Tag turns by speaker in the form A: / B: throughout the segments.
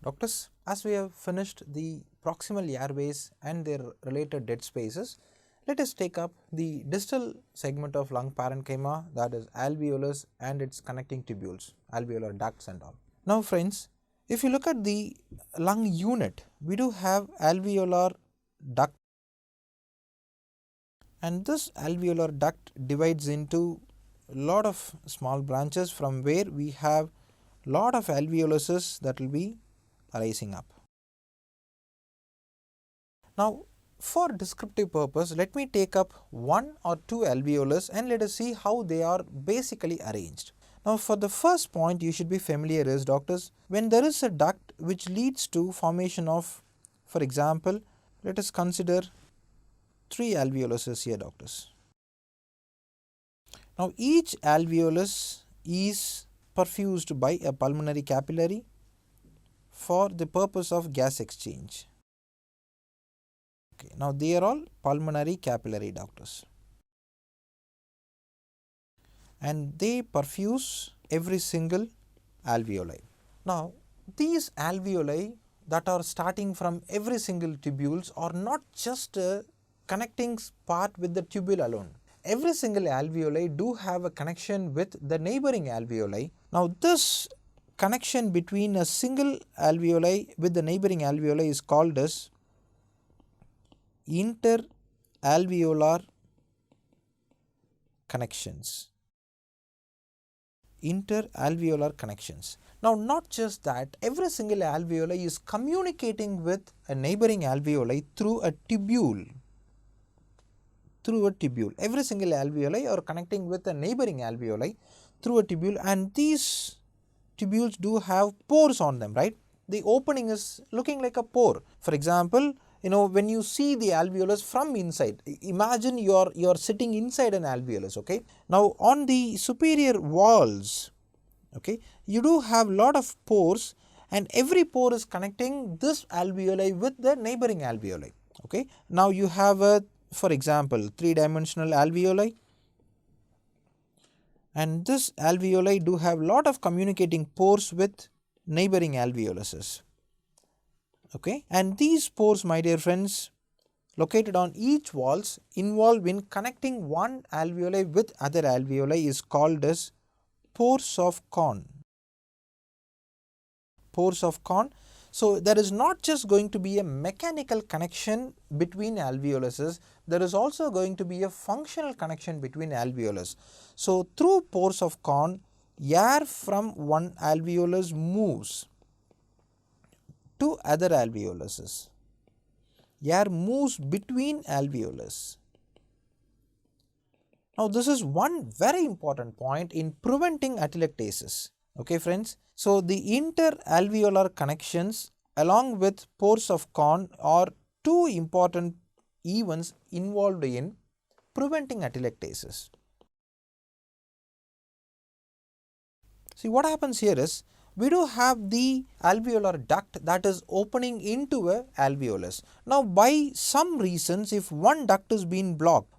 A: Doctors, as we have finished the proximal airways and their related dead spaces, let us take up the distal segment of lung parenchyma, that is alveolus and its connecting tubules, alveolar ducts and all. Now friends, if you look at the lung unit, we do have alveolar duct, and this alveolar duct divides into a lot of small branches from where we have lot of alveoluses that will be rising up. Now for descriptive purpose, let me take up one or two alveolus and let us see how they are basically arranged. Now for the first point you should be familiar is, doctors, when there is a duct which leads to formation of, for example, let us consider 3 alveoluses here, doctors. Now each alveolus is perfused by a pulmonary capillary for the purpose of gas exchange. Okay, now they are all pulmonary capillary, doctors, and they perfuse every single alveoli. Now these alveoli that are starting from every single tubules are not just a connecting part with the tubule alone. Every single alveoli do have a connection with the neighboring alveoli. Now this connection between a single alveoli with the neighboring alveoli is called as interalveolar connections. Interalveolar connections. Now not just that, every single alveoli is communicating with a neighboring alveoli through a tubule. Every single alveoli are connecting with a neighboring alveoli through a tubule, and these tubules do have pores on them, right? The opening is looking like a pore. For example, when you see the alveolus from inside, imagine you are sitting inside an alveolus, okay. Now on the superior walls, okay, you do have lot of pores, and every pore is connecting this alveoli with the neighboring alveoli, okay. Now you have a, for example, 3-dimensional alveoli, and this alveoli do have lot of communicating pores with neighboring alveoluses. Okay, and these pores, my dear friends, located on each walls involved in connecting one alveoli with other alveoli is called as pores of Kohn. Pores of Kohn. So there is not just going to be a mechanical connection between alveoluses, there is also going to be a functional connection between alveolus. So through pores of Kohn, air from one alveolus moves to other alveoluses. Air moves between alveolus. Now this is one very important point in preventing atelectasis. Okay friends. So the interalveolar connections along with pores of Kohn are two important events involved in preventing atelectasis. See, what happens here is, we do have the alveolar duct that is opening into a alveolus. Now by some reasons, if one duct is being blocked,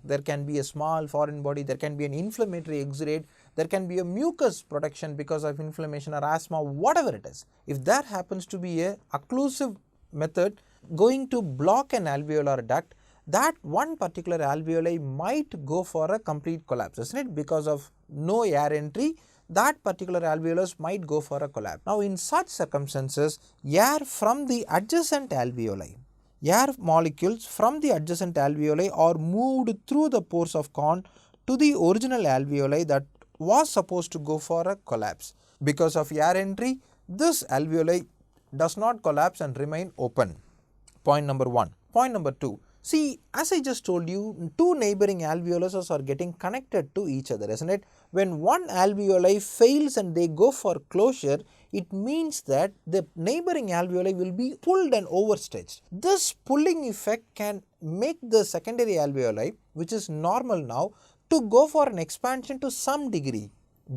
A: there can be a small foreign body, there can be an inflammatory exudate, there can be a mucus production because of inflammation or asthma, whatever it is. If that happens to be a occlusive method going to block an alveolar duct, that one particular alveoli might go for a complete collapse, isn't it? Because of no air entry, that particular alveolus might go for a collapse. Now in such circumstances, air from the adjacent alveoli, air molecules from the adjacent alveoli are moved through the pores of Kohn to the original alveoli that was supposed to go for a collapse. Because of air entry, this alveoli does not collapse and remain open. Point number 1. Point number 2. See, as I just told you, two neighboring alveoluses are getting connected to each other, isn't it? When one alveoli fails and they go for closure, it means that the neighboring alveoli will be pulled and overstretched. This pulling effect can make the secondary alveoli, which is normal now, to go for an expansion to some degree,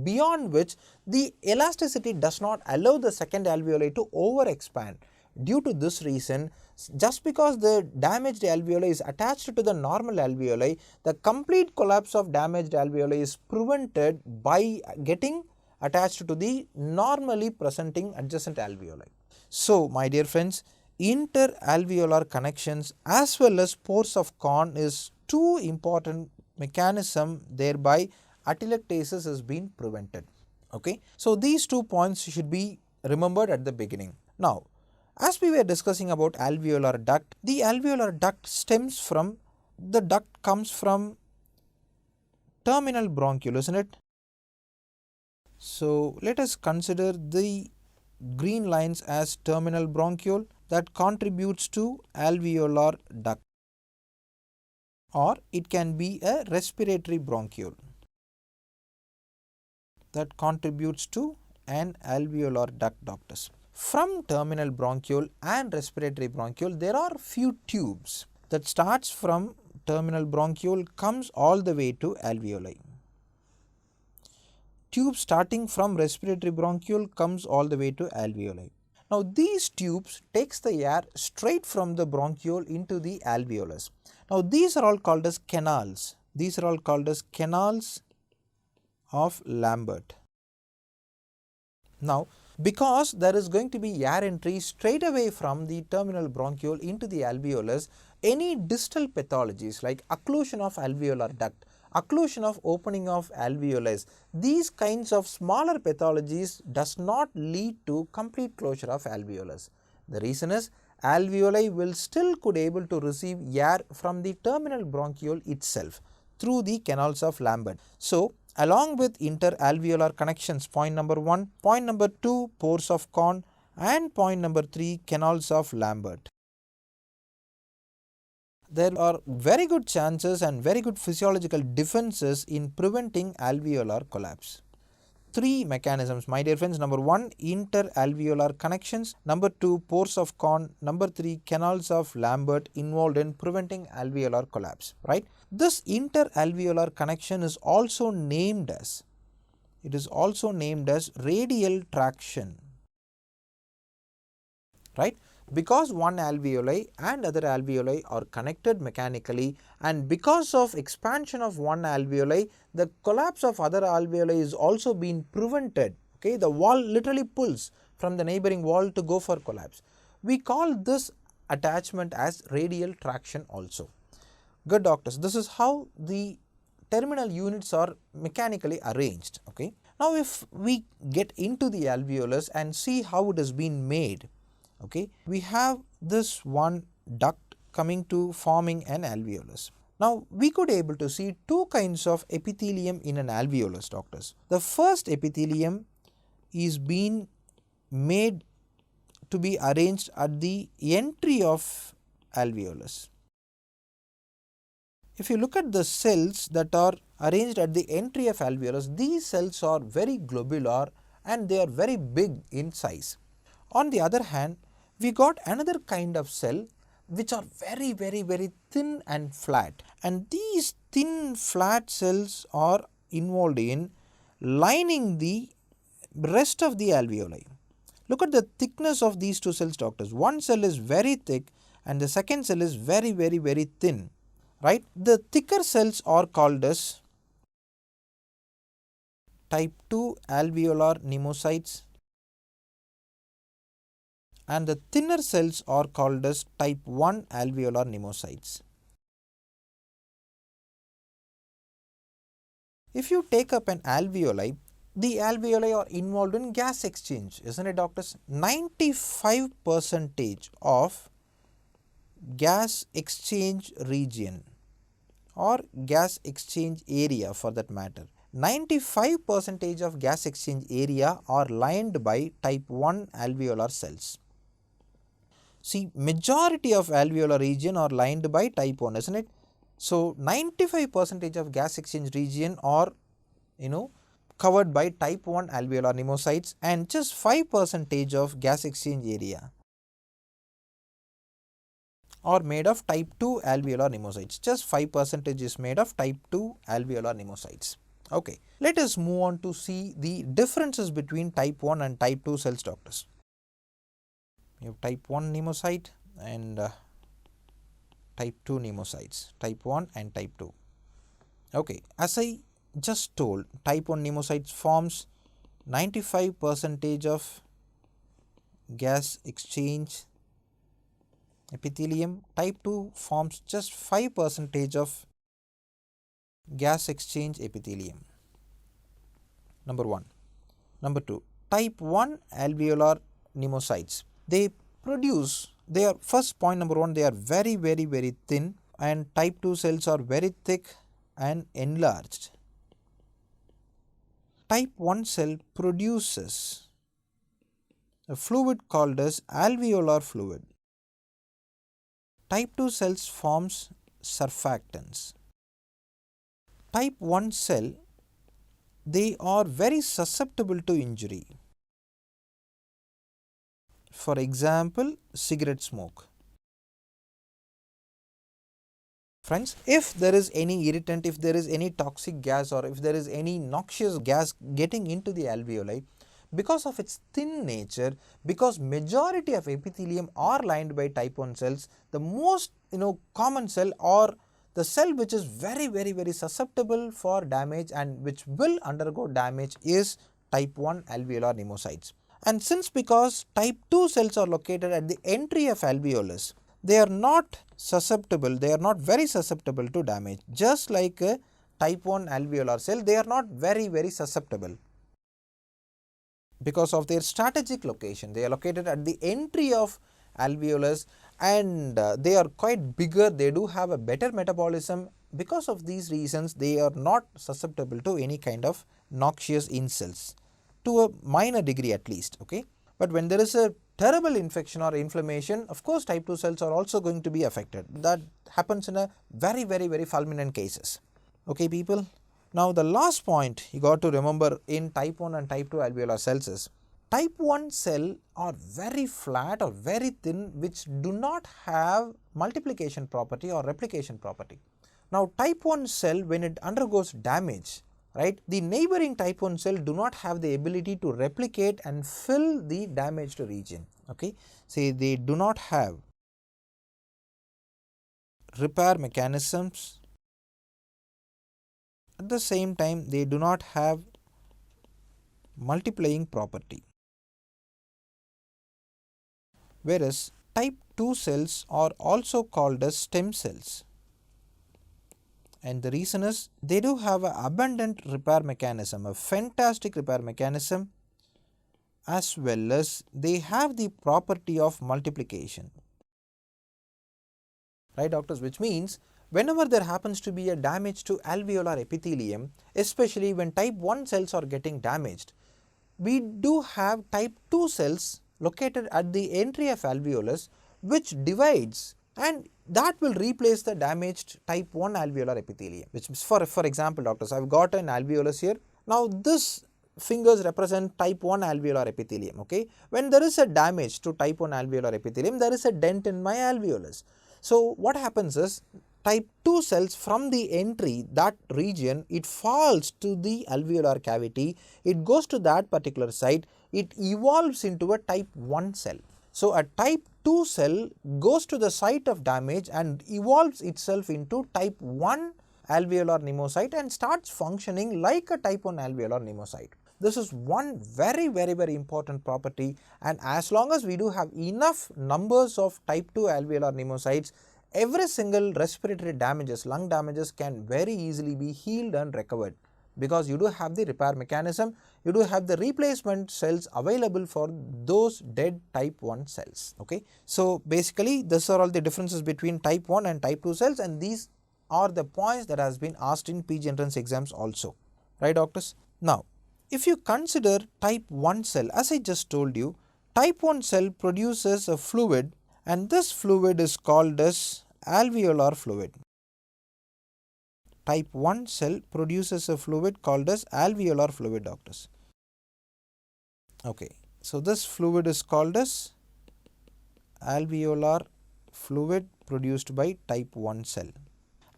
A: beyond which the elasticity does not allow the second alveoli to over expand. Due to this reason, just because the damaged alveoli is attached to the normal alveoli, the complete collapse of damaged alveoli is prevented by getting attached to the normally presenting adjacent alveoli. So, my dear friends, interalveolar connections as well as pores of Kohn is two important mechanism, thereby atelectasis has been prevented. Okay. So, these 2 points should be remembered at the beginning. Now, as we were discussing about alveolar duct, the alveolar duct stems from, the duct comes from terminal bronchiole, isn't it? So, let us consider the green lines as terminal bronchiole that contributes to alveolar duct, or it can be a respiratory bronchiole that contributes to an alveolar ductus. From terminal bronchiole and respiratory bronchiole, there are few tubes that starts from terminal bronchiole, comes all the way to alveoli. Tube starting from respiratory bronchiole comes all the way to alveoli. Now, these tubes takes the air straight from the bronchiole into the alveolus. Now, these are all called as canals. These are all called as canals of Lambert. Now, because there is going to be air entry straight away from the terminal bronchiole into the alveolus, any distal pathologies like occlusion of alveolar duct, occlusion of opening of alveolus, these kinds of smaller pathologies does not lead to complete closure of alveolus. The reason is alveoli will still could able to receive air from the terminal bronchiole itself through the canals of Lambert. So, along with interalveolar connections, point number 1, point number 2, pores of Kohn, and point number 3, canals of Lambert. There are very good chances and very good physiological defenses in preventing alveolar collapse. 3 mechanisms, my dear friends. Number 1, interalveolar connections. Number 2, pores of Kohn. Number 3, canals of Lambert involved in preventing alveolar collapse, right. This interalveolar connection is also named as, radial traction, right. Because one alveoli and other alveoli are connected mechanically, and because of expansion of one alveoli, the collapse of other alveoli is also being prevented. Okay, the wall literally pulls from the neighboring wall to go for collapse. We call this attachment as radial traction also. Good doctors, this is how the terminal units are mechanically arranged. Okay. Now, if we get into the alveolus and see how it has been made, okay, we have this one duct coming to forming an alveolus. Now, we could able to see 2 kinds of epithelium in an alveolus, doctors. The first epithelium is being made to be arranged at the entry of alveolus. If you look at the cells that are arranged at the entry of alveolus, these cells are very globular and they are very big in size. On the other hand, we got another kind of cell which are very thin and flat, and these thin flat cells are involved in lining the rest of the alveoli. Look at the thickness of these 2 cells, doctors. One cell is very thick and the second cell is very thin, right. The thicker cells are called as type 2 alveolar pneumocytes, and the thinner cells are called as type 1 alveolar pneumocytes. If you take up an alveoli, the alveoli are involved in gas exchange, isn't it, doctors? 95% of gas exchange region or gas exchange area for that matter, 95% of gas exchange area are lined by type 1 alveolar cells. See, majority of alveolar region are lined by type 1, isn't it? So, 95% of gas exchange region are, covered by type 1 alveolar pneumocytes, and just 5% of gas exchange area are made of type 2 alveolar pneumocytes. Just 5% is made of type 2 alveolar pneumocytes. Okay, let us move on to see the differences between type 1 and type 2 cells, doctors. You have type 1 pneumocyte and type 2 pneumocytes, type 1 and type 2. Okay, as I just told, type 1 pneumocytes forms 95% of gas exchange epithelium. Type 2 forms just 5% of gas exchange epithelium. Number 1. Number 2, type 1 alveolar pneumocytes. They are first point number 1, they are very thin, and type 2 cells are very thick and enlarged. Type 1 cell produces a fluid called as alveolar fluid. Type 2 cells forms surfactants. Type 1 cell, they are very susceptible to injury. For example, cigarette smoke. Friends, if there is any irritant, if there is any toxic gas, or if there is any noxious gas getting into the alveoli, because of its thin nature, because majority of epithelium are lined by type 1 cells, the most common cell, or the cell which is very susceptible for damage and which will undergo damage, is type 1 alveolar pneumocytes. And since because type 2 cells are located at the entry of alveolus, they are not susceptible, they are not very susceptible to damage. Just like a type 1 alveolar cell, they are not very susceptible. Because of their strategic location, they are located at the entry of alveolus, and they are quite bigger, they do have a better metabolism. Because of these reasons, they are not susceptible to any kind of noxious insults, to a minor degree at least. Okay, but when there is a terrible infection or inflammation, of course type 2 cells are also going to be affected. That happens in a very fulminant cases. Okay people, now the last point you got to remember in type 1 and type 2 alveolar cells is, type 1 cell are very flat or very thin, which do not have multiplication property or replication property. Now type 1 cell, when it undergoes damage, right, the neighboring type 1 cell do not have the ability to replicate and fill the damaged region. Okay, say they do not have repair mechanisms. At the same time, they do not have multiplying property. Whereas type 2 cells are also called as stem cells. And the reason is, they do have an abundant repair mechanism, a fantastic repair mechanism, as well as they have the property of multiplication. Right doctors, which means whenever there happens to be a damage to alveolar epithelium, especially when type 1 cells are getting damaged, we do have type 2 cells located at the entry of alveolus, which divides, and that will replace the damaged type 1 alveolar epithelium. Which is, for example doctors, I have got an alveolus here. Now this fingers represent type 1 alveolar epithelium. Okay, when there is a damage to type 1 alveolar epithelium, there is a dent in my alveolus. So what happens is, type 2 cells from the entry, that region, it falls to the alveolar cavity, it goes to that particular site, it evolves into a type 1 cell. So a type 2 cell goes to the site of damage and evolves itself into type 1 alveolar pneumocyte and starts functioning like a type 1 alveolar pneumocyte. This is one very important property, and as long as we do have enough numbers of type 2 alveolar pneumocytes, every single respiratory damages, lung damages, can very easily be healed and recovered, because you do have the repair mechanism, you do have the replacement cells available for those dead type 1 cells. Okay, so basically these are all the differences between type 1 and type 2 cells, and these are the points that has been asked in PG entrance exams also. Right doctors? Now if you consider type 1 cell, as I just told you, type 1 cell produces a fluid, and this fluid is called as alveolar fluid. Type 1 cell produces a fluid called as alveolar fluid doctors. Okay, so this fluid is called as alveolar fluid produced by type 1 cell.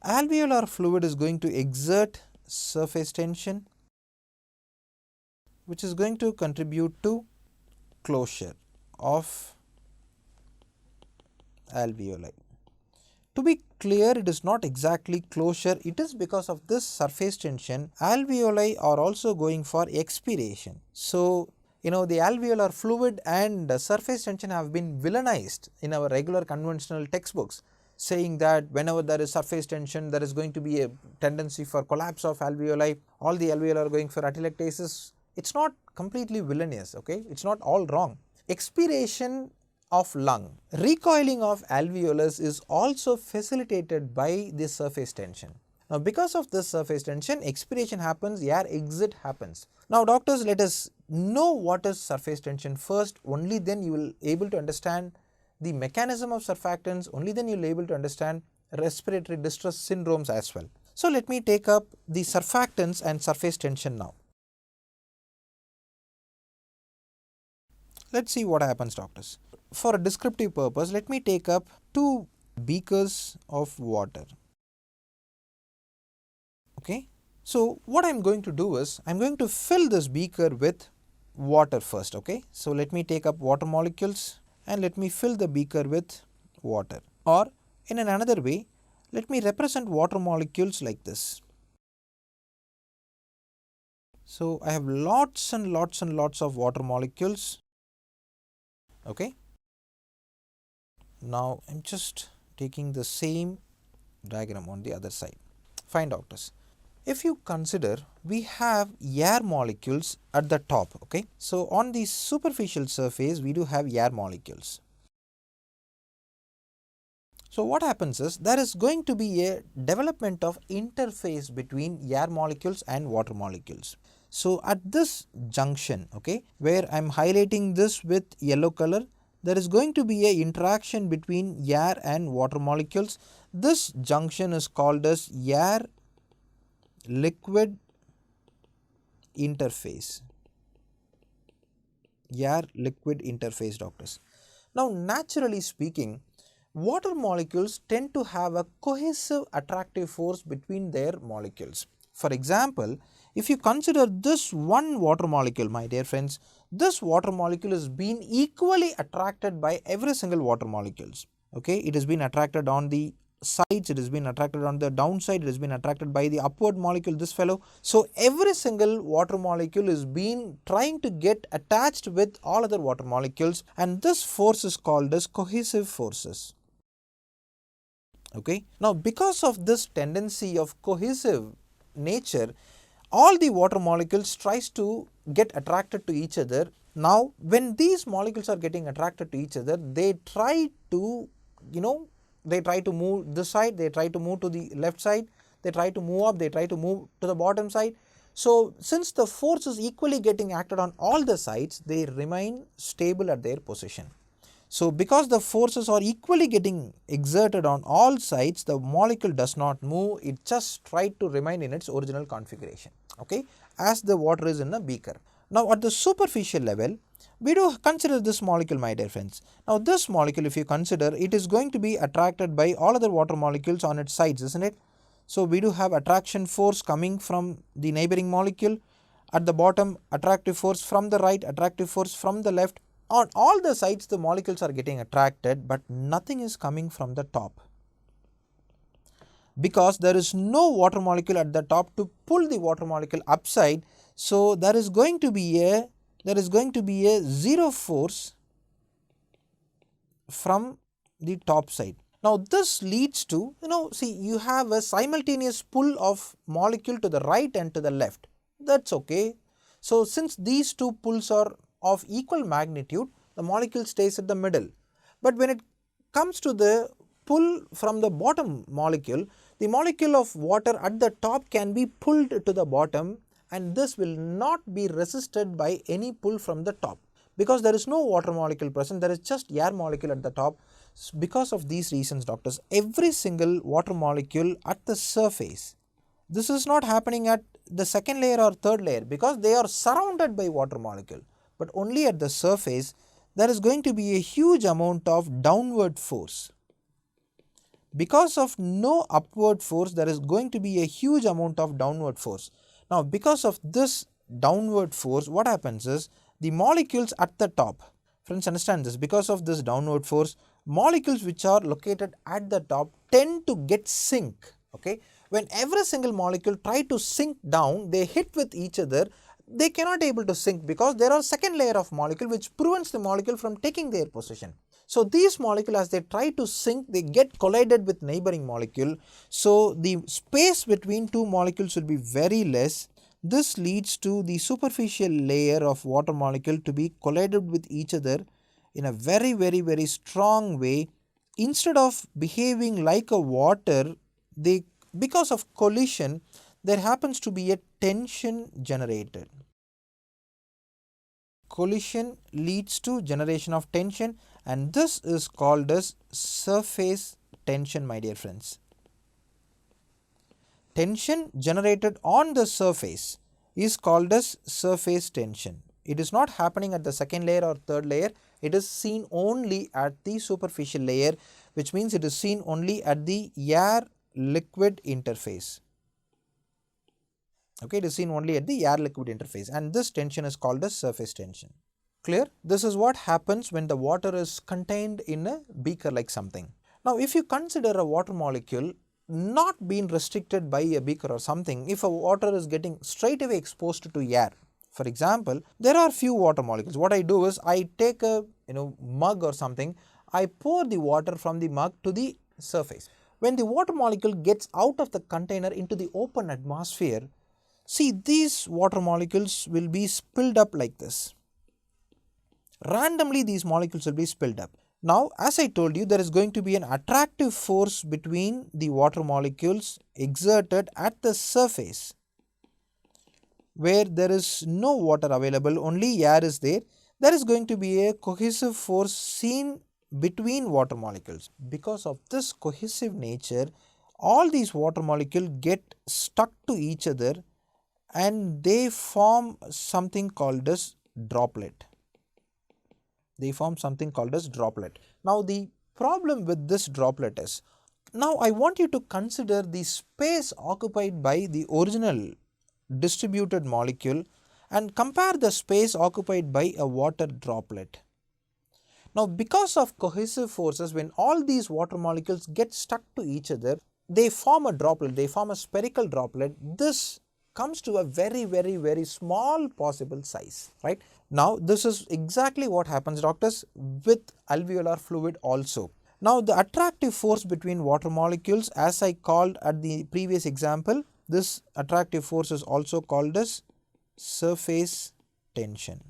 A: Alveolar fluid is going to exert surface tension, which is going to contribute to closure of alveoli. To be clear, it is not exactly closure. It is because of this surface tension, alveoli are also going for expiration. So, the alveolar fluid and surface tension have been villainized in our regular conventional textbooks, saying that whenever there is surface tension, there is going to be a tendency for collapse of alveoli, all the alveoli are going for atelectasis. It's not completely villainous, okay, it's not all wrong. Expiration of lung, recoiling of alveolus is also facilitated by this surface tension. Now, because of this surface tension, expiration happens, air exit happens. Now, doctors, let us know what is surface tension first, only then you will able to understand the mechanism of surfactants, only then you will able to understand respiratory distress syndromes as well. So, let me take up the surfactants and surface tension now. Let's see what happens, doctors. For a descriptive purpose, let me take up 2 beakers of water. Okay. So, what I am going to do is, I am going to fill this beaker with water first. Okay. So, let me take up water molecules and let me fill the beaker with water, or in another way, let me represent water molecules like this. So, I have lots and lots and lots of water molecules. Okay. Now, I am just taking the same diagram on the other side. Fine, doctors. If you consider, we have air molecules at the top. Okay. So, on the superficial surface, we do have air molecules. So, what happens is, there is going to be a development of interface between air molecules and water molecules. So, at this junction, okay, where I am highlighting this with yellow color, there is going to be a interaction between air and water molecules. This junction is called as air liquid interface. Air liquid interface, doctors. Now, naturally speaking, water molecules tend to have a cohesive attractive force between their molecules. For example, if you consider this one water molecule, my dear friends, this water molecule is being equally attracted by every single water molecules. Okay, it has been attracted on the sides, it has been attracted on the downside, it has been attracted by the upward molecule, this fellow. So, every single water molecule is being trying to get attached with all other water molecules, and this force is called as cohesive forces. Okay. Now, because of this tendency of cohesive nature, all the water molecules tries to get attracted to each other. Now, when these molecules are getting attracted to each other, they try to, they try to move this side, they try to move to the left side, they try to move up, they try to move to the bottom side. So, since the force is equally getting acted on all the sides, they remain stable at their position. So, because the forces are equally getting exerted on all sides, the molecule does not move, it just tried to remain in its original configuration, okay, as the water is in a beaker. Now, at the superficial level, we do consider this molecule, my dear friends. Now, this molecule, if you consider, it is going to be attracted by all other water molecules on its sides, isn't it? So, we do have attraction force coming from the neighboring molecule. At the bottom, attractive force from the right, attractive force from the left. On all the sides, the molecules are getting attracted, but nothing is coming from the top, because there is no water molecule at the top to pull the water molecule upside. So, there is going to be a zero force from the top side. Now, this leads to, see, you have a simultaneous pull of molecule to the right and to the left. That's okay. So, since these two pulls are of equal magnitude, the molecule stays at the middle. But when it comes to the pull from the bottom molecule, the molecule of water at the top can be pulled to the bottom, and this will not be resisted by any pull from the top, because there is no water molecule present, there is just air molecule at the top. Because of these reasons, doctors, every single water molecule at the surface, this is not happening at the second layer or third layer, because they are surrounded by water molecule, but only at the surface there is going to be a huge amount of downward force. Because of no upward force, there is going to be a huge amount of downward force. Now, because of this downward force, what happens is, the molecules at the top, friends, understand this, because of this downward force, molecules which are located at the top tend to get sink. Okay, when every single molecule try to sink down, they hit with each other, they cannot able to sink because there are second layer of molecule which prevents the molecule from taking their position. So these molecules, as they try to sink, they get collided with neighboring molecule. So the space between two molecules will be very less. This leads to the superficial layer of water molecule to be collided with each other in a very strong way. Instead of behaving like a water, they, because of collision, there happens to be a tension generated. Collision leads to generation of tension, and this is called as surface tension, my dear friends. Tension generated on the surface is called as surface tension. It is not happening at the second layer or third layer, it is seen only at the superficial layer, which means it is seen only at the air liquid interface. Okay, it is seen only at the air liquid interface, and this tension is called as surface tension. Clear? This is what happens when the water is contained in a beaker like something. Now if you consider a water molecule not being restricted by a beaker or something, if a water is getting straight away exposed to air, for example, there are few water molecules. What I do is I take a mug or something, I pour the water from the mug to the surface. When the water molecule gets out of the container into the open atmosphere, see, these water molecules will be spilled up like this. Randomly these molecules will be spilled up. Now as I told you, there is going to be an attractive force between the water molecules exerted at the surface where there is no water available, only air is there. There is going to be a cohesive force seen between water molecules. Because of this cohesive nature, all these water molecules get stuck to each other and they form something called as droplet. They form something called as droplet. Now the problem with this droplet is, now I want you to consider the space occupied by the original distributed molecule and compare the space occupied by a water droplet. Now because of cohesive forces, when all these water molecules get stuck to each other, they form a droplet, they form a spherical droplet. This comes to a very small possible size, right? Now this is exactly what happens, doctors, with alveolar fluid also. Now the attractive force between water molecules, as I called at the previous example, this attractive force is also called as surface tension.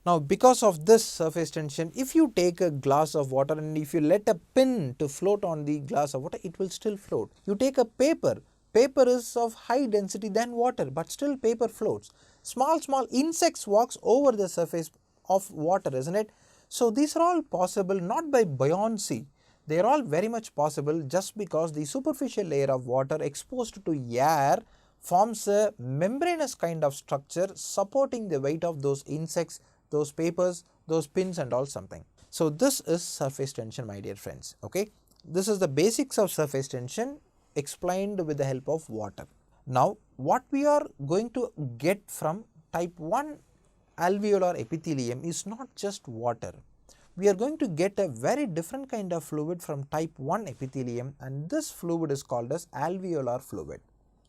A: Now because of this surface tension, if you take a glass of water and if you let a pin to float on the glass of water, it will still float. You take a paper is of high density than water, but still paper floats. Small insects walks over the surface of water, isn't it? So these are all possible not by buoyancy, they are all very much possible just because the superficial layer of water exposed to air forms a membranous kind of structure supporting the weight of those insects, those papers, those pins and all something. So this is surface tension, my dear friends. Okay, this is the basics of surface tension explained with the help of water. Now what we are going to get from type 1 alveolar epithelium is not just water. We are going to get a very different kind of fluid from type 1 epithelium, and this fluid is called as alveolar fluid.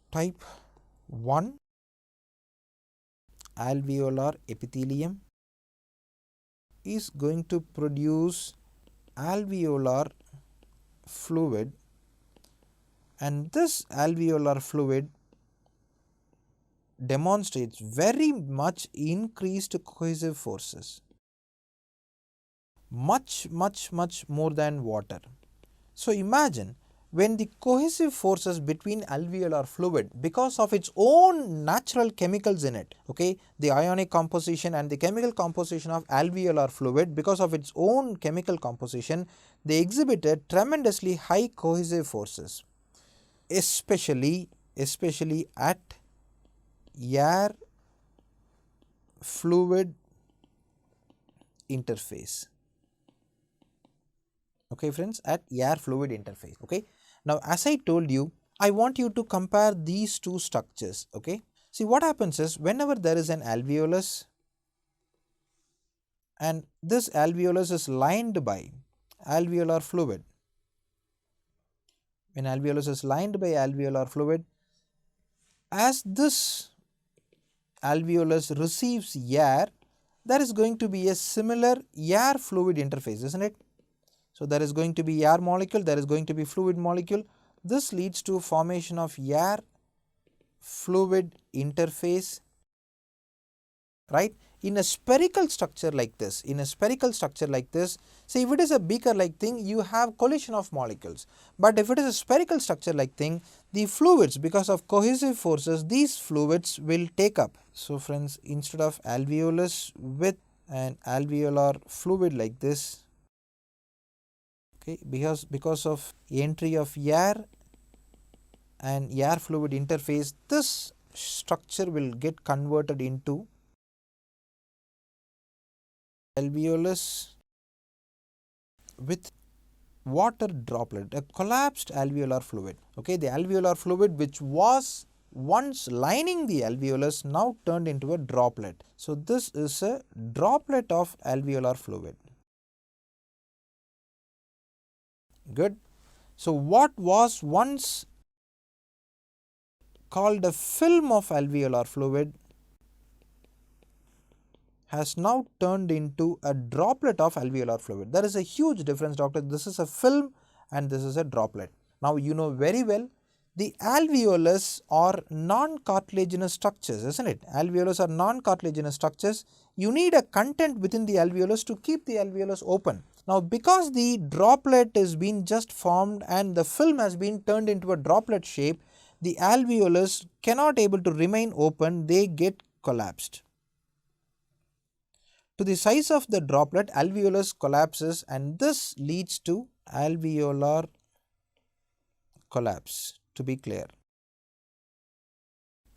A: Type 1 alveolar epithelium is going to produce alveolar fluid, and this alveolar fluid demonstrates very much increased cohesive forces, much more than water. So imagine when the cohesive forces between alveolar fluid, because of its own natural chemicals in it, okay, the ionic composition and the chemical composition of alveolar fluid, because of its own chemical composition, they exhibited tremendously high cohesive forces, especially at air fluid interface. Okay friends, at air fluid interface. Okay, now as I told you, I want you to compare these two structures. Okay, see what happens is, whenever there is an alveolus and this alveolus is lined by alveolar fluid. When alveolus is lined by alveolar fluid, as this alveolus receives air, there is going to be a similar air fluid interface, isn't it? So, there is going to be air molecule, there is going to be fluid molecule. This leads to formation of air fluid interface, right, in a spherical structure like this. In a spherical structure like this, say if it is a beaker like thing, you have collision of molecules, but if it is a spherical structure like thing, the fluids, because of cohesive forces, these fluids will take up. So, friends, instead of alveolus with an alveolar fluid like this, okay, because of entry of air and air fluid interface, this structure will get converted into alveolus with water droplet, a collapsed alveolar fluid. Okay, the alveolar fluid which was once lining the alveolus now turned into a droplet. So, this is a droplet of alveolar fluid. Good. So, what was once called a film of alveolar fluid has now turned into a droplet of alveolar fluid. There is a huge difference, doctor. This is a film and this is a droplet. Now, you know very well the alveolus are non-cartilaginous structures, isn't it? Alveolus are non-cartilaginous structures. You need a content within the alveolus to keep the alveolus open. Now, because the droplet is been just formed and the film has been turned into a droplet shape, the alveolus cannot able to remain open, they get collapsed. To the size of the droplet, alveolus collapses and this leads to alveolar collapse, to be clear.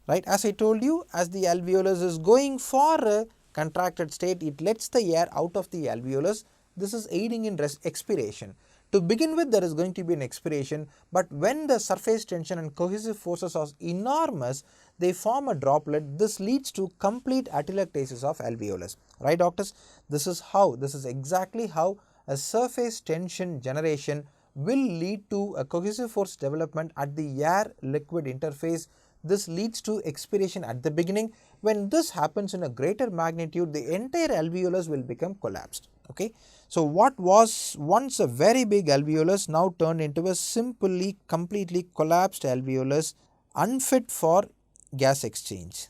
A: Right, as I told you, as the alveolus is going for a contracted state, it lets the air out of the alveolus. This is aiding in expiration. To begin with, there is going to be an expiration, but when the surface tension and cohesive forces are enormous, they form a droplet. This leads to complete atelectasis of alveolus. Right, doctors? This is exactly how a surface tension generation will lead to a cohesive force development at the air liquid interface. This leads to expiration at the beginning. When this happens in a greater magnitude, the entire alveolus will become collapsed. Okay. So, what was once a very big alveolus now turned into a simply completely collapsed alveolus, unfit for gas exchange.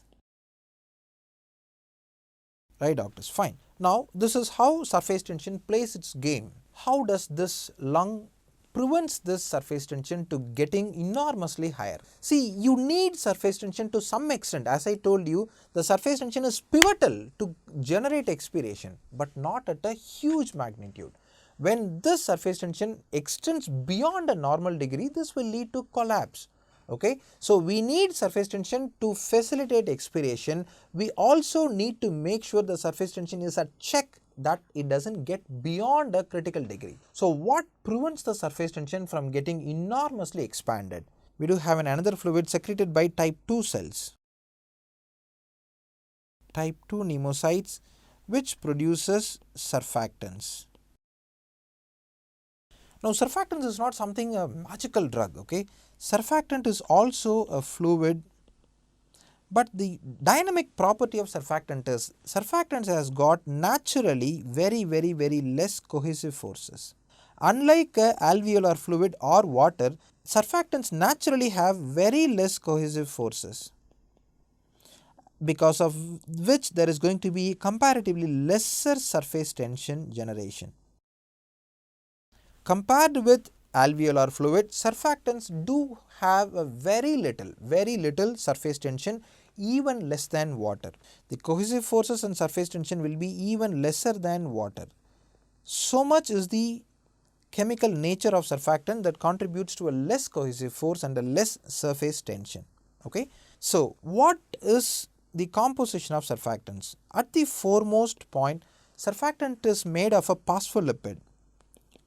A: Right, doctors? Fine. Now, this is how surface tension plays its game. How does this lung prevents this surface tension to getting enormously higher? See, you need surface tension to some extent. As I told you, the surface tension is pivotal to generate expiration, but not at a huge magnitude. When this surface tension extends beyond a normal degree, this will lead to collapse. Okay. So, we need surface tension to facilitate expiration. We also need to make sure the surface tension is at check, that it does not get beyond a critical degree. So, what prevents the surface tension from getting enormously expanded? We do have another fluid secreted by type 2 cells, type 2 pneumocytes, which produces surfactants. Now, surfactants is not something a magical drug. Okay. Surfactant is also a fluid, but the dynamic property of surfactant is surfactants has got naturally very less cohesive forces. Unlike alveolar fluid or water, surfactants naturally have very less cohesive forces, because of which there is going to be comparatively lesser surface tension generation. Compared with alveolar fluid, surfactants do have a very little surface tension, even less than water. The cohesive forces and surface tension will be even lesser than water. So much is the chemical nature of surfactant that contributes to a less cohesive force and a less surface tension. Okay. So, what is the composition of surfactants? At the foremost point, surfactant is made of a phospholipid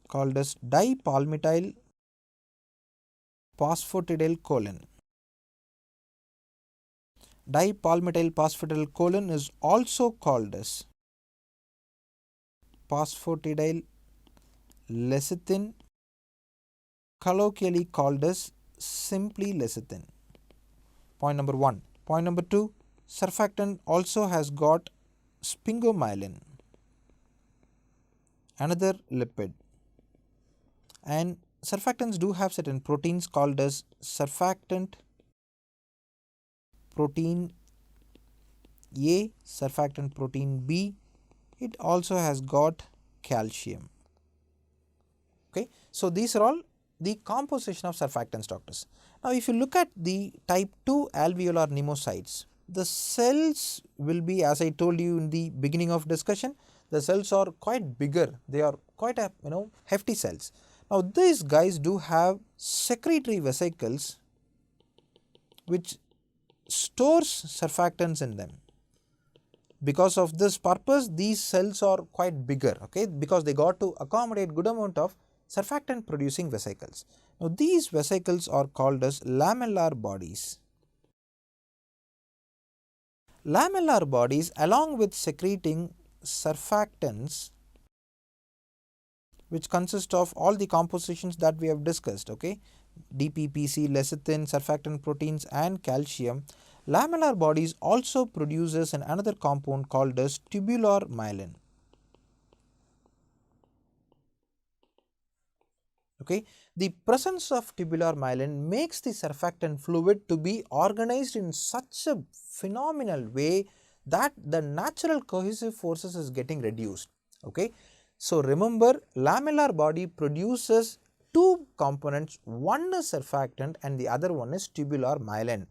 A: called as dipalmityl phosphatidylcholine. Dipalmityl phosphatidylcholine is also called as phosphatidyl lecithin, colloquially called as simply lecithin. Point number 1. Point number 2, surfactant also has got sphingomyelin, another lipid, and surfactants do have certain proteins called as surfactant protein A, surfactant protein B. It also has got calcium. Okay, so these are all the composition of surfactants, doctors. Now, if you look at the type 2 alveolar pneumocytes, the cells will be, as I told you in the beginning of discussion, the cells are quite bigger. They are quite a hefty cells. Now, these guys do have secretory vesicles which stores surfactants in them. Because of this purpose, these cells are quite bigger, okay, because they got to accommodate good amount of surfactant producing vesicles. Now, these vesicles are called as lamellar bodies. Lamellar bodies, along with secreting surfactants, which consist of all the compositions that we have discussed, okay, DPPC, lecithin, surfactant proteins and calcium, lamellar bodies also produces another compound called as tubular myelin. Okay, the presence of tubular myelin makes the surfactant fluid to be organized in such a phenomenal way that the natural cohesive forces is getting reduced. Okay, so remember, lamellar body produces two components, one is surfactant and the other one is tubular myelin.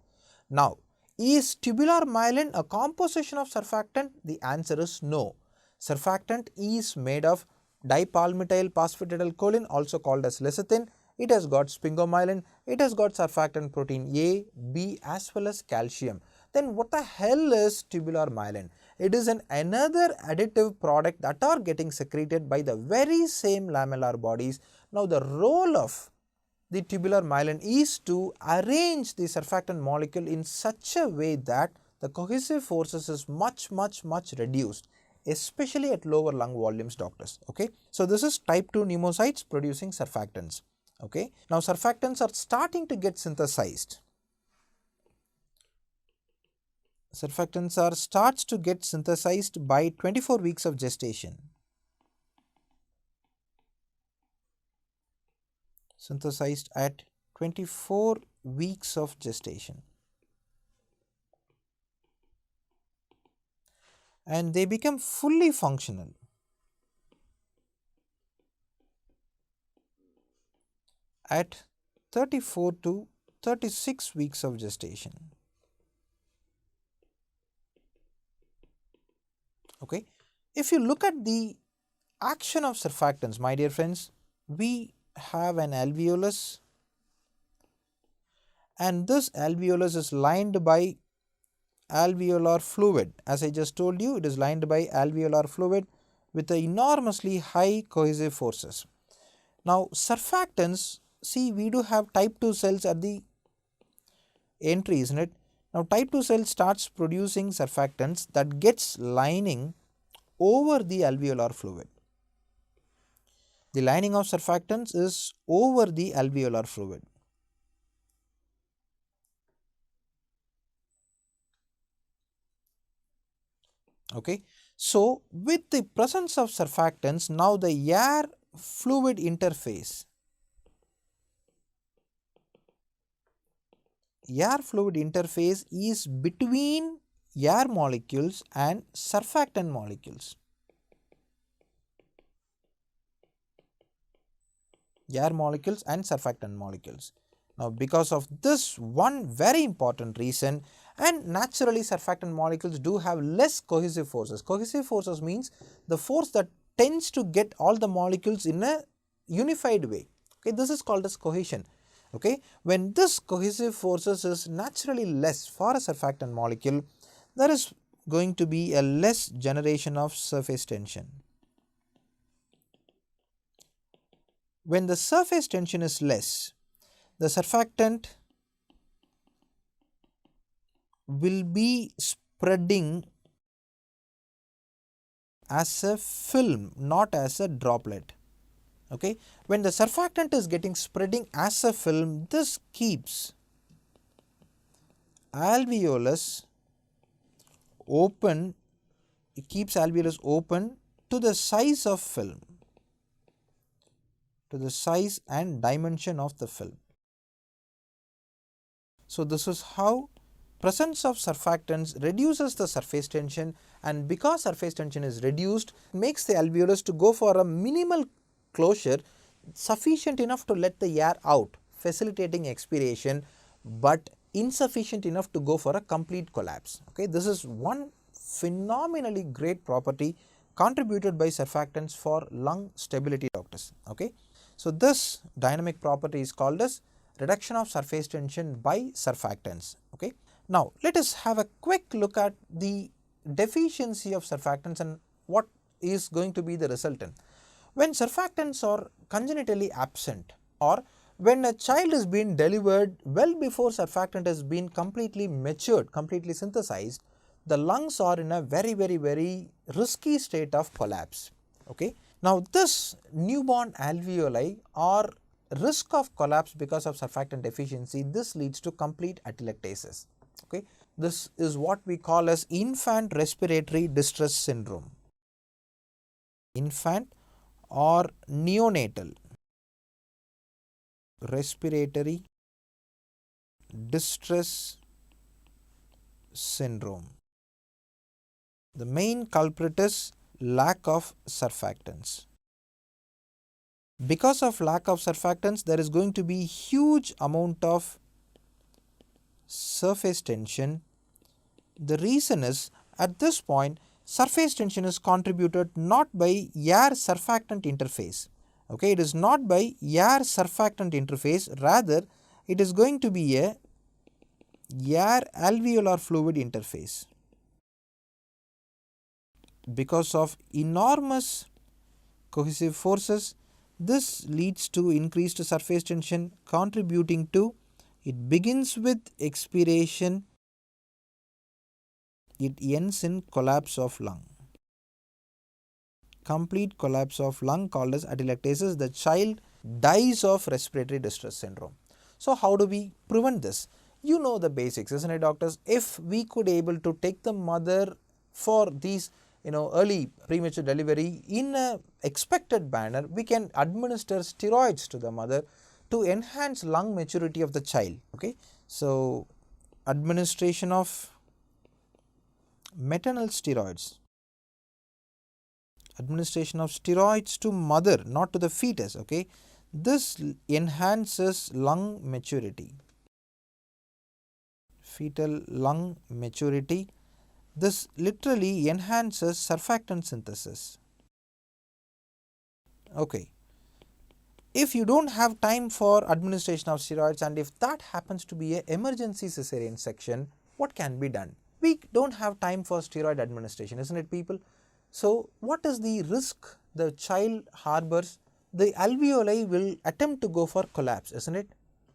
A: Now, is tubular myelin a composition of surfactant? The answer is no. Surfactant is made of dipalmityl phosphatidylcholine, also called as lecithin. It has got sphingomyelin, it has got surfactant protein A, B as well as calcium. Then what the hell is tubular myelin? It is another additive product that are getting secreted by the very same lamellar bodies. Now, the role of the tubular myelin is to arrange the surfactant molecule in such a way that the cohesive forces is much reduced, especially at lower lung volumes, doctors. Okay, so this is type 2 pneumocytes producing surfactants. Okay, now surfactants are starting to get synthesized. Surfactants starts to get synthesized by 24 weeks of gestation. Synthesized at 24 weeks of gestation. And they become fully functional at 34 to 36 weeks of gestation. Okay, if you look at the action of surfactants, my dear friends, we have an alveolus and this alveolus is lined by alveolar fluid. As I just told you, it is lined by alveolar fluid with a enormously high cohesive forces. Now, surfactants, see, we do have type 2 cells at the entry, isn't it? Now, type 2 cell starts producing surfactants that gets lining over the alveolar fluid. The lining of surfactants is over the alveolar fluid. Okay, so with the presence of surfactants, now the air fluid interface is between air molecules and surfactant molecules. Air molecules and surfactant molecules. Now, because of this one very important reason, and naturally surfactant molecules do have less cohesive forces. Cohesive forces means the force that tends to get all the molecules in a unified way. Okay, this is called as cohesion. Okay, when this cohesive forces is naturally less for a surfactant molecule, there is going to be a less generation of surface tension. When the surface tension is less, the surfactant will be spreading as a film, not as a droplet. Okay. When the surfactant is getting spreading as a film, this keeps alveolus open, it keeps alveolus open to the size of film, to the size and dimension of the film. So, this is how presence of surfactants reduces the surface tension, and because surface tension is reduced, makes the alveolus to go for a minimal closure sufficient enough to let the air out, facilitating expiration, but insufficient enough to go for a complete collapse. Okay, this is one phenomenally great property contributed by surfactants for lung stability, doctors. Okay, so this dynamic property is called as reduction of surface tension by surfactants. Okay. Now, let us have a quick look at the deficiency of surfactants and what is going to be the resultant. When surfactants are congenitally absent, or when a child is being delivered well before surfactant has been completely matured, completely synthesized, the lungs are in a very risky state of collapse. Okay. Now, this newborn alveoli are risk of collapse because of surfactant deficiency. This leads to complete atelectasis. Okay. This is what we call as infant respiratory distress syndrome. Infant or neonatal respiratory distress syndrome. The main culprit is lack of surfactants. Because of lack of surfactants, there is going to be huge amount of surface tension. The reason is, at this point, surface tension is contributed not by air surfactant interface. Okay, it is not by air surfactant interface, rather it is going to be a air alveolar fluid interface. Because of enormous cohesive forces, this leads to increased surface tension, contributing to, it begins with expiration, it ends in collapse of lung. Complete collapse of lung called as atelectasis. The child dies of respiratory distress syndrome. So, how do we prevent this? You know the basics, isn't it, doctors? If we could able to take the mother for these early premature delivery in a expected manner, we can administer steroids to the mother to enhance lung maturity of the child. Okay. So, administration of maternal steroids, administration of steroids to mother, not to the fetus. Okay. This enhances lung maturity, fetal lung maturity. This literally enhances surfactant synthesis. Okay. If you do not have time for administration of steroids, and if that happens to be an emergency cesarean section, what can be done? We do not have time for steroid administration, isn't it, people? So, what is the risk the child harbors? The alveoli will attempt to go for collapse, isn't it?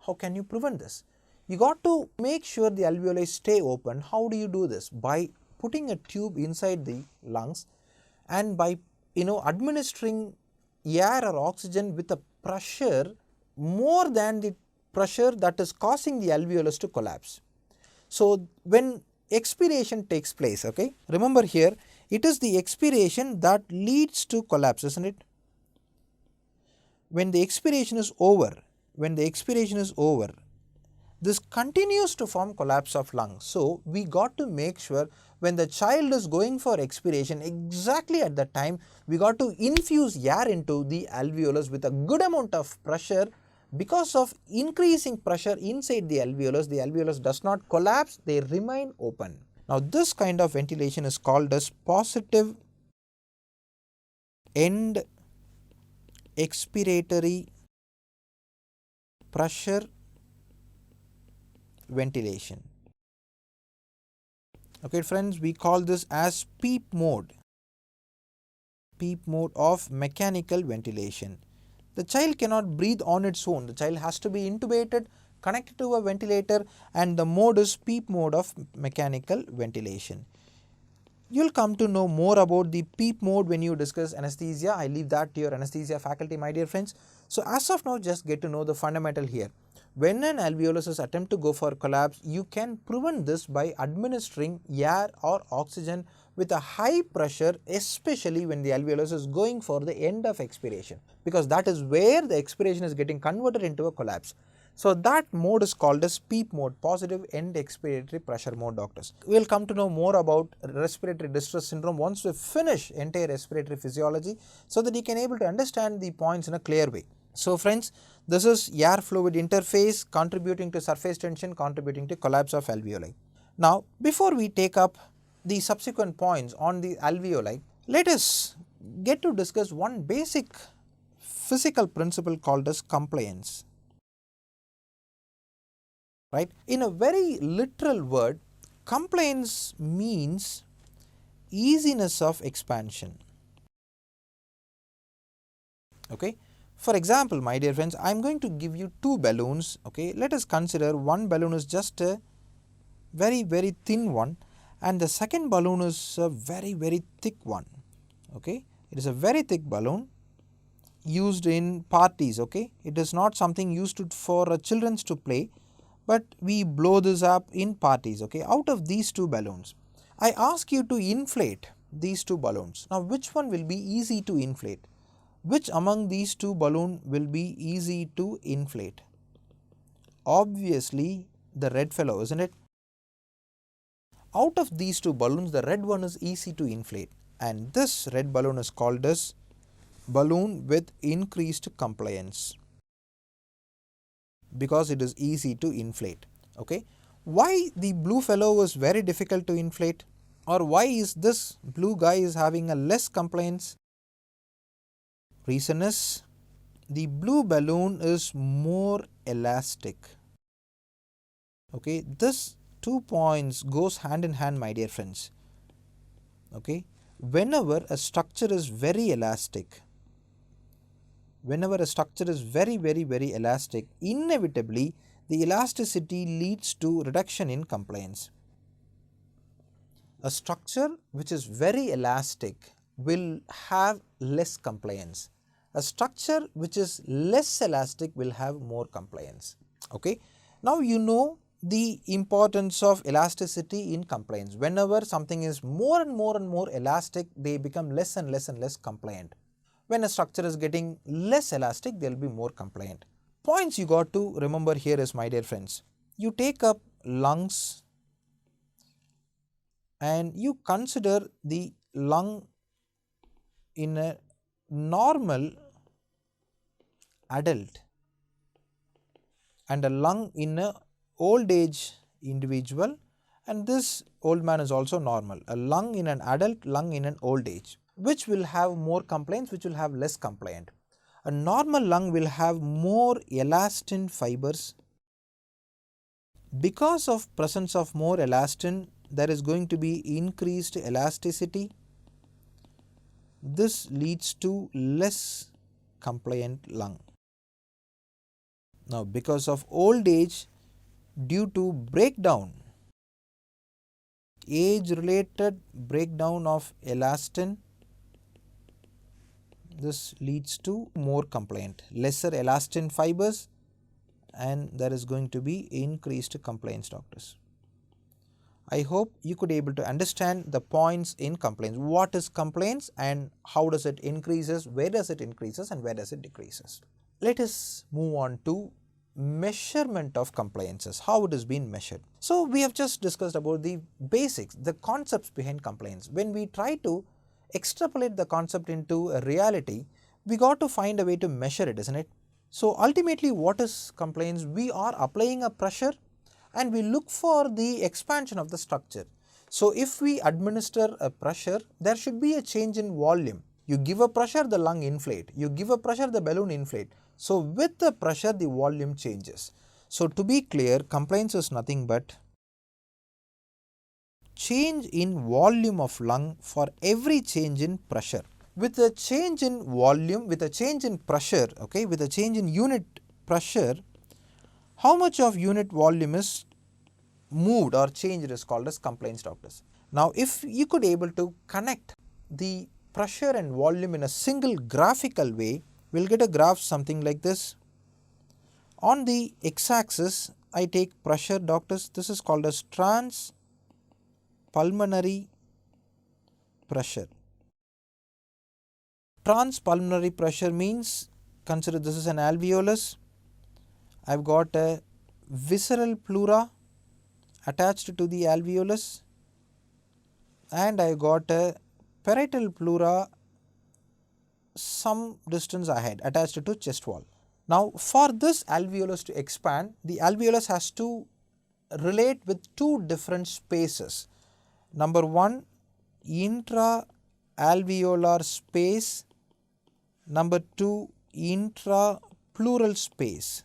A: How can you prevent this? You got to make sure the alveoli stay open. How do you do this? By putting a tube inside the lungs, and by administering air or oxygen with a pressure more than the pressure that is causing the alveolus to collapse. So, when expiration takes place, okay, remember here it is the expiration that leads to collapse, isn't it? When the expiration is over, this continues to form collapse of lungs. So, we got to make sure when the child is going for expiration, exactly at that time we got to infuse air into the alveolus with a good amount of pressure. Because of increasing pressure inside the alveolus does not collapse, they remain open. Now, this kind of ventilation is called as positive end expiratory pressure ventilation. Okay, friends, we call this as PEEP mode of mechanical ventilation. The child cannot breathe on its own. The child has to be intubated, connected to a ventilator, and the mode is PEEP mode of mechanical ventilation. You'll come to know more about the PEEP mode when you discuss anesthesia. I leave that to your anesthesia faculty, my dear friends. So as of now, just get to know the fundamental here. When an alveolus is attempt to go for collapse, you can prevent this by administering air or oxygen with a high pressure, especially when the alveolus is going for the end of expiration, because that is where the expiration is getting converted into a collapse. So that mode is called as PEEP mode, positive end expiratory pressure mode, doctors. We will come to know more about respiratory distress syndrome once we finish entire respiratory physiology, so that you can able to understand the points in a clear way. So friends, this is air fluid interface contributing to surface tension, contributing to collapse of alveoli. Now before we take up the subsequent points on the alveoli, let us get to discuss one basic physical principle called as compliance. Right? In a very literal word, compliance means easiness of expansion. Okay? For example, my dear friends, I am going to give you two balloons. Okay? Let us consider one balloon is just a very thin one, and the second balloon is a very thick one. Okay? It is a very thick balloon used in parties. Okay? It is not something used for children to play, but we blow this up in parties. Okay? Out of these two balloons, I ask you to inflate these two balloons. Now which one will be easy to inflate? Which among these two balloons will be easy to inflate? Obviously the red fellow, isn't it? Out of these two balloons, the red one is easy to inflate, and this red balloon is called as balloon with increased compliance, because it is easy to inflate. Okay? Why the blue fellow is very difficult to inflate, or why is this blue guy is having a less compliance? Reason is the blue balloon is more elastic. Okay? This 2 points goes hand in hand, my dear friends. Okay? Whenever a structure is very elastic, whenever a structure is very elastic, inevitably the elasticity leads to reduction in compliance. A structure which is very elastic will have less compliance. A structure which is less elastic will have more compliance. Okay? Now you know the importance of elasticity in compliance. Whenever something is more and more elastic, they become less and less compliant. When a structure is getting less elastic, they will be more compliant. Points you got to remember here is, my dear friends, you take up lungs and you consider the lung in a normal adult and a lung in a old age individual, and this old man is also normal. A lung in an adult, lung in an old age. Which will have more compliance, which will have less compliant? A normal lung will have more elastin fibers. Because of presence of more elastin, there is going to be increased elasticity. This leads to less compliant lung. Now because of old age, due to breakdown, age related breakdown of elastin, this leads to more compliant, lesser elastin fibers, and there is going to be increased compliance, doctors. I hope you could able to understand the points in compliance. What is compliance and how does it increases, where does it increases and where does it decreases. Let us move on to measurement of compliances, how it has been measured. So we have just discussed about the basics, the concepts behind compliance. When we try to extrapolate the concept into a reality, we got to find a way to measure it, isn't it? So ultimately what is compliance? We are applying a pressure and we look for the expansion of the structure. So if we administer a pressure, there should be a change in volume. You give a pressure, the lung inflate. You give a pressure, the balloon inflate. So with the pressure, the volume changes. So to be clear, compliance is nothing but change in volume of lung for every change in pressure. With a change in volume, with a change in pressure, okay, with a change in unit pressure, how much of unit volume is moved or changed is called as compliance, doctors. Now, if you could able to connect the pressure and volume in a single graphical way, we will get a graph something like this. On the x-axis, I take pressure, doctors. This is called as transpulmonary pressure. Transpulmonary pressure means, consider this is an alveolus. I have got a visceral pleura attached to the alveolus, and I got a parietal pleura some distance ahead attached to chest wall. Now, for this alveolus to expand, the alveolus has to relate with two different spaces. Number one, intra-alveolar space. Number two, intrapleural space.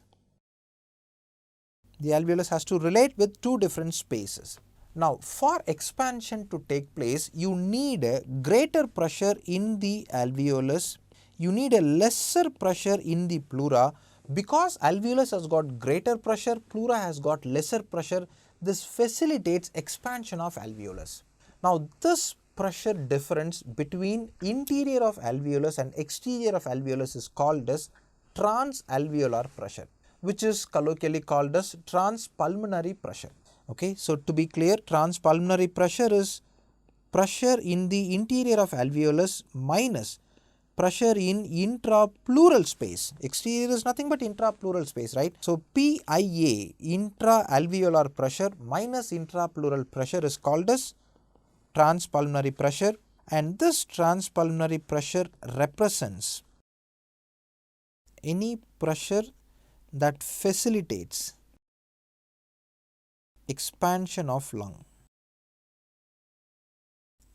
A: The alveolus has to relate with two different spaces. Now, for expansion to take place, you need a greater pressure in the alveolus, you need a lesser pressure in the pleura. Because alveolus has got greater pressure, pleura has got lesser pressure, this facilitates expansion of alveolus. Now, this pressure difference between interior of alveolus and exterior of alveolus is called as transalveolar pressure, which is colloquially called as transpulmonary pressure. Okay, so to be clear, transpulmonary pressure is pressure in the interior of alveolus minus pressure in intrapleural space. Exterior is nothing but intrapleural space, right? So PIA, intra-alveolar pressure minus intrapleural pressure, is called as transpulmonary pressure, and this transpulmonary pressure represents any pressure that facilitates expansion of lung.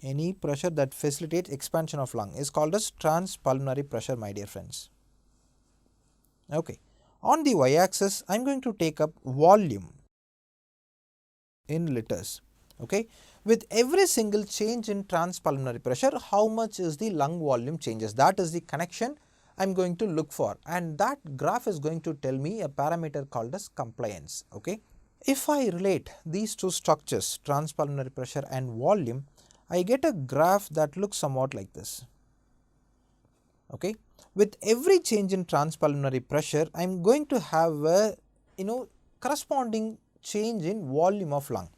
A: Any pressure that facilitates expansion of lung is called as transpulmonary pressure, my dear friends. Okay. On the y-axis, I am going to take up volume in liters. Okay. With every single change in transpulmonary pressure, how much is the lung volume changes? That is the connection I am going to look for, and that graph is going to tell me a parameter called as compliance. Okay. If I relate these two structures, transpulmonary pressure and volume, I get a graph that looks somewhat like this. Okay. With every change in transpulmonary pressure, I am going to have a corresponding change in volume of lung.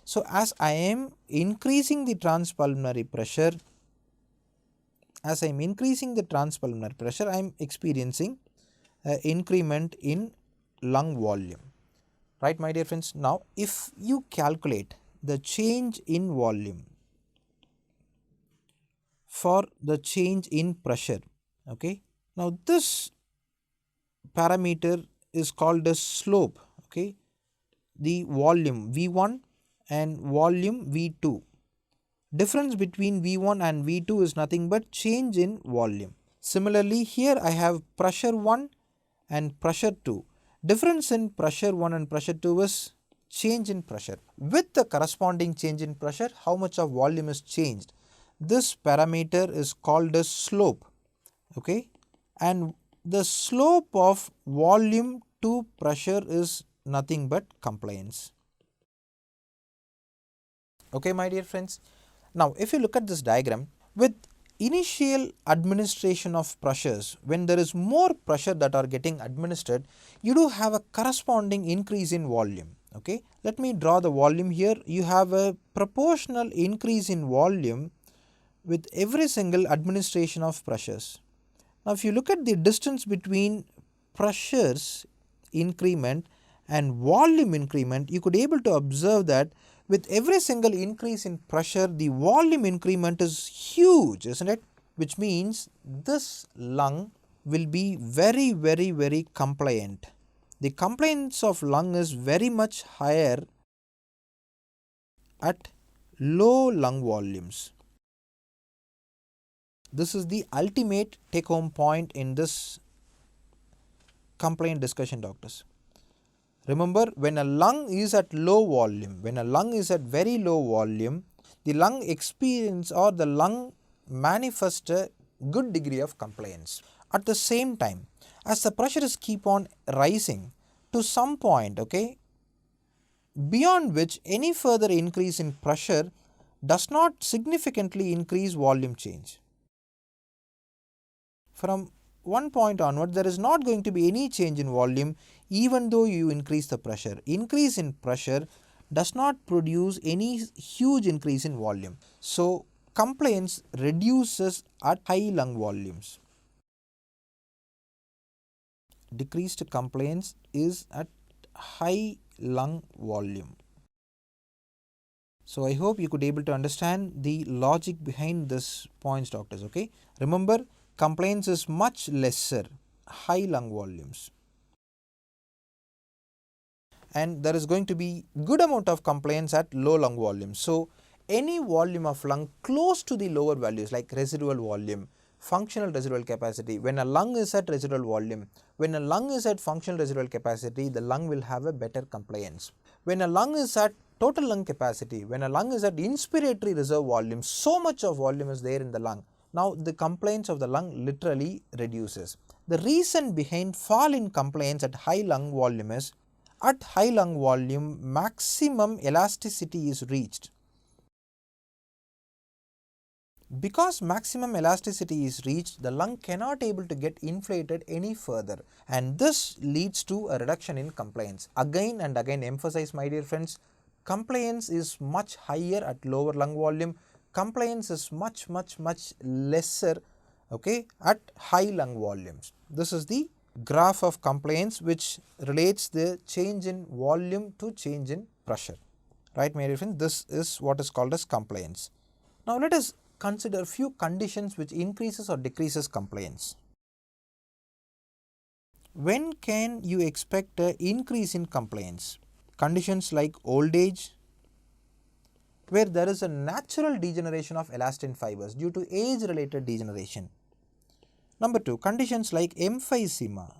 A: So, as I am increasing the transpulmonary pressure, I am experiencing an increment in lung volume. Right, my dear friends. Now, if you calculate the change in volume for the change in pressure, okay. Now, this parameter is called as slope, okay. The volume V1 and volume V2. Difference between V1 and V2 is nothing but change in volume. Similarly, here I have pressure 1 and pressure 2. Difference in pressure 1 and pressure 2 is change in pressure. With the corresponding change in pressure, how much of volume is changed? This parameter is called as slope, okay, and the slope of volume to pressure is nothing but compliance. Okay, my dear friends. Now, if you look at this diagram, with initial administration of pressures, when there is more pressure that are getting administered, you do have a corresponding increase in volume. Okay, let me draw the volume here. You have a proportional increase in volume with every single administration of pressures. Now, if you look at the distance between pressures increment and volume increment, you could able to observe that with every single increase in pressure, the volume increment is huge, isn't it? Which means this lung will be very compliant. The compliance of lung is very much higher at low lung volumes. This is the ultimate take home point in this compliant discussion, doctors. Remember, when a lung is at low volume, when a lung is at very low volume, the lung experience or the lung manifests a good degree of compliance. At the same time, as the pressure is keep on rising to some point, okay, beyond which any further increase in pressure does not significantly increase volume change. From one point onward, there is not going to be any change in volume even though you increase the pressure. Increase in pressure does not produce any huge increase in volume. So, compliance reduces at high lung volumes. Decreased compliance is at high lung volume. So, I hope you could able to understand the logic behind this points, doctors. Okay, remember, compliance is much lesser, high lung volumes, and there is going to be good amount of compliance at low lung volumes. So, any volume of lung close to the lower values like residual volume, functional residual capacity, when a lung is at residual volume, when a lung is at functional residual capacity, the lung will have a better compliance. When a lung is at total lung capacity, when a lung is at inspiratory reserve volume, so much of volume is there in the lung. Now, the compliance of the lung literally reduces. The reason behind fall in compliance at high lung volume is, at high lung volume maximum elasticity is reached. Because maximum elasticity is reached, the lung cannot able to get inflated any further, and this leads to a reduction in compliance. Again and again emphasize, my dear friends, compliance is much higher at lower lung volume, compliance is much lesser, okay, at high lung volumes. This is the graph of compliance which relates the change in volume to change in pressure, right, my dear friends. This is what is called as compliance. Now, let us consider few conditions which increases or decreases compliance. When can you expect an increase in compliance? Conditions like old age, where there is a natural degeneration of elastin fibers due to age related degeneration. Number 2, conditions like emphysema,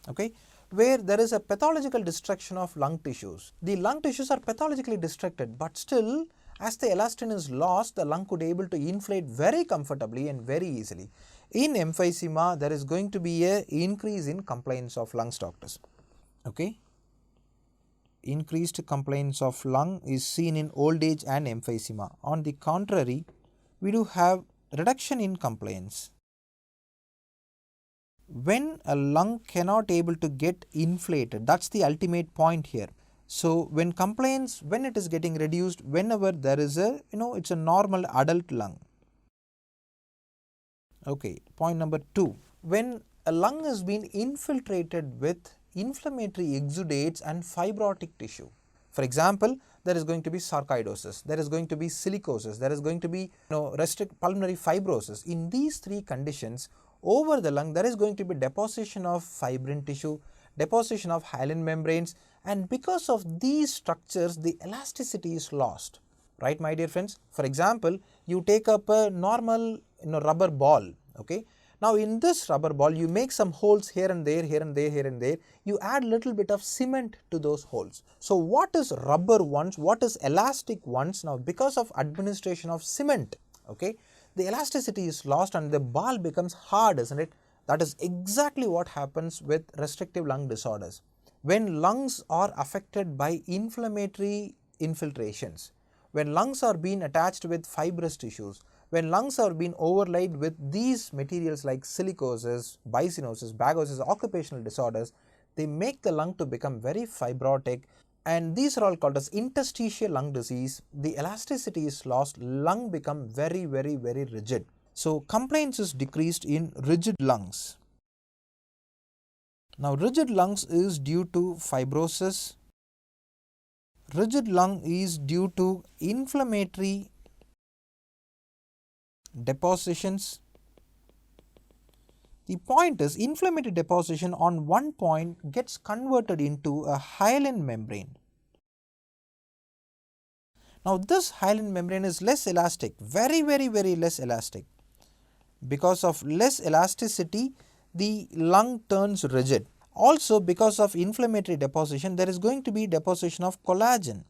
A: okay, where there is a pathological destruction of lung tissues. The lung tissues are pathologically destructed, but still as the elastin is lost, the lung could able to inflate very comfortably and very easily. In emphysema, there is going to be a increase in compliance of lungs, doctors. Okay, increased compliance of lung is seen in old age and emphysema. On the contrary, we do have reduction in compliance when a lung cannot able to get inflated. That's the ultimate point here. So, when compliance, when it is getting reduced, whenever there is a, it's a normal adult lung. Okay, point number 2, when a lung has been infiltrated with inflammatory exudates and fibrotic tissue. For example, there is going to be sarcoidosis, there is going to be silicosis, there is going to be pulmonary fibrosis. In these 3 conditions, over the lung there is going to be deposition of fibrin tissue, deposition of hyaline membranes, and because of these structures the elasticity is lost, right, my dear friends. For example, you take up a normal rubber ball, okay. Now, in this rubber ball you make some holes here and there, here and there, here and there, you add little bit of cement to those holes. So, what is rubber once, what is elastic once? Now, because of administration of cement, okay, the elasticity is lost and the ball becomes hard, isn't it? That is exactly what happens with restrictive lung disorders. When lungs are affected by inflammatory infiltrations, when lungs are being attached with fibrous tissues, when lungs are being overlaid with these materials like silicosis, byssinosis, bagosis, occupational disorders, they make the lung to become very fibrotic, and these are all called as interstitial lung disease. The elasticity is lost, lung become very rigid. So, compliance is decreased in rigid lungs. Now, rigid lungs is due to fibrosis, rigid lung is due to inflammatory depositions. The point is, inflammatory deposition on one point gets converted into a hyaline membrane. Now, this hyaline membrane is less elastic, very less elastic. Because of less elasticity, the lung turns rigid. Also, because of inflammatory deposition, there is going to be deposition of collagen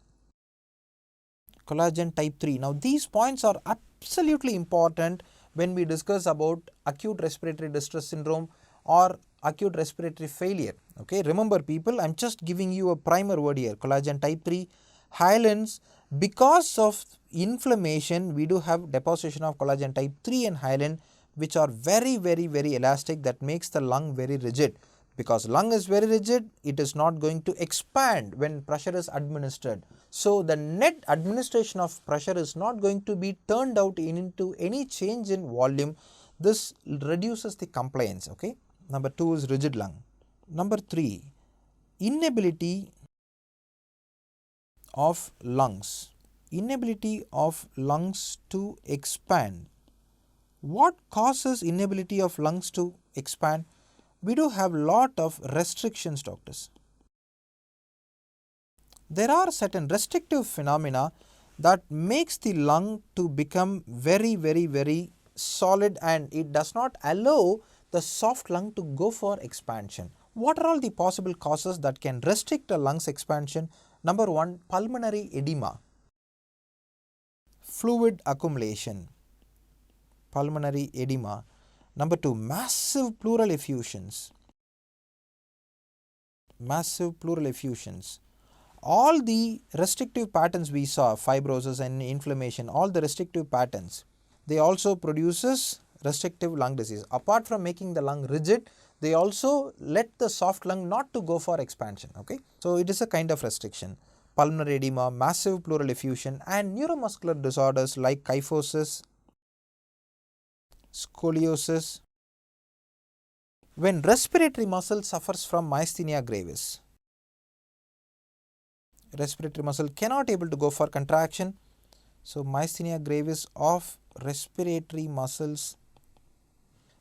A: type 3. Now, these points are absolutely important when we discuss about acute respiratory distress syndrome or acute respiratory failure. Okay, remember people, I am just giving you a primer word here, collagen type 3, hyalins. Because of inflammation, we do have deposition of collagen type 3 and hyaline, which are very elastic, that makes the lung very rigid. Because lung is very rigid, it is not going to expand when pressure is administered. So the net administration of pressure is not going to be turned out into any change in volume. This reduces the compliance. Okay. Number 2 is rigid lung. Number 3, inability of lungs. Inability of lungs to expand. What causes inability of lungs to expand? We do have lot of restrictions, doctors. There are certain restrictive phenomena that makes the lung to become very solid, and it does not allow the soft lung to go for expansion. What are all the possible causes that can restrict a lung's expansion? Number 1, pulmonary edema, fluid accumulation, pulmonary edema. Number 2, massive pleural effusions, massive pleural effusions. All the restrictive patterns we saw, fibrosis and inflammation, all the restrictive patterns, they also produces restrictive lung disease. Apart from making the lung rigid, they also let the soft lung not to go for expansion. Okay, so it is a kind of restriction. Pulmonary edema, massive pleural effusion, and neuromuscular disorders like kyphosis, scoliosis. When respiratory muscle suffers from myasthenia gravis, respiratory muscle cannot able to go for contraction. So myasthenia gravis of respiratory muscles.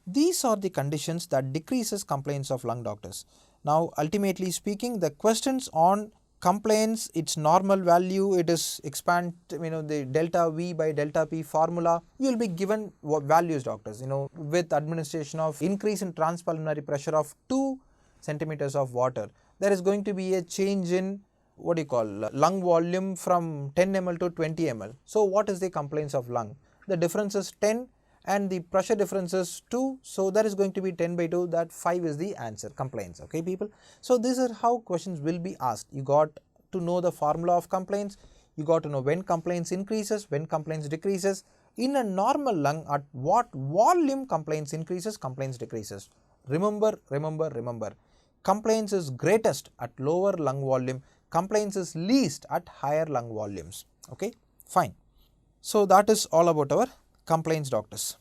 A: These are the conditions that decreases compliance of lung, doctors. Now ultimately speaking, the questions on compliance, its normal value, it is expand, the delta V by delta P formula, you will be given values, doctors, with administration of increase in transpulmonary pressure of 2 centimeters of water, there is going to be a change in what do you call lung volume from 10 ml to 20 ml. So what is the compliance of lung? The difference is 10 and the pressure difference is 2. So that is going to be 10 by 2, that 5 is the answer, compliance. Okay people. So these are how questions will be asked. You got to know the formula of compliance. You got to know when compliance increases, when compliance decreases. In a normal lung, at what volume compliance increases, compliance decreases. Remember, compliance is greatest at lower lung volume. Compliance is least at higher lung volumes. Okay, fine. So that is all about our compliance, doctors.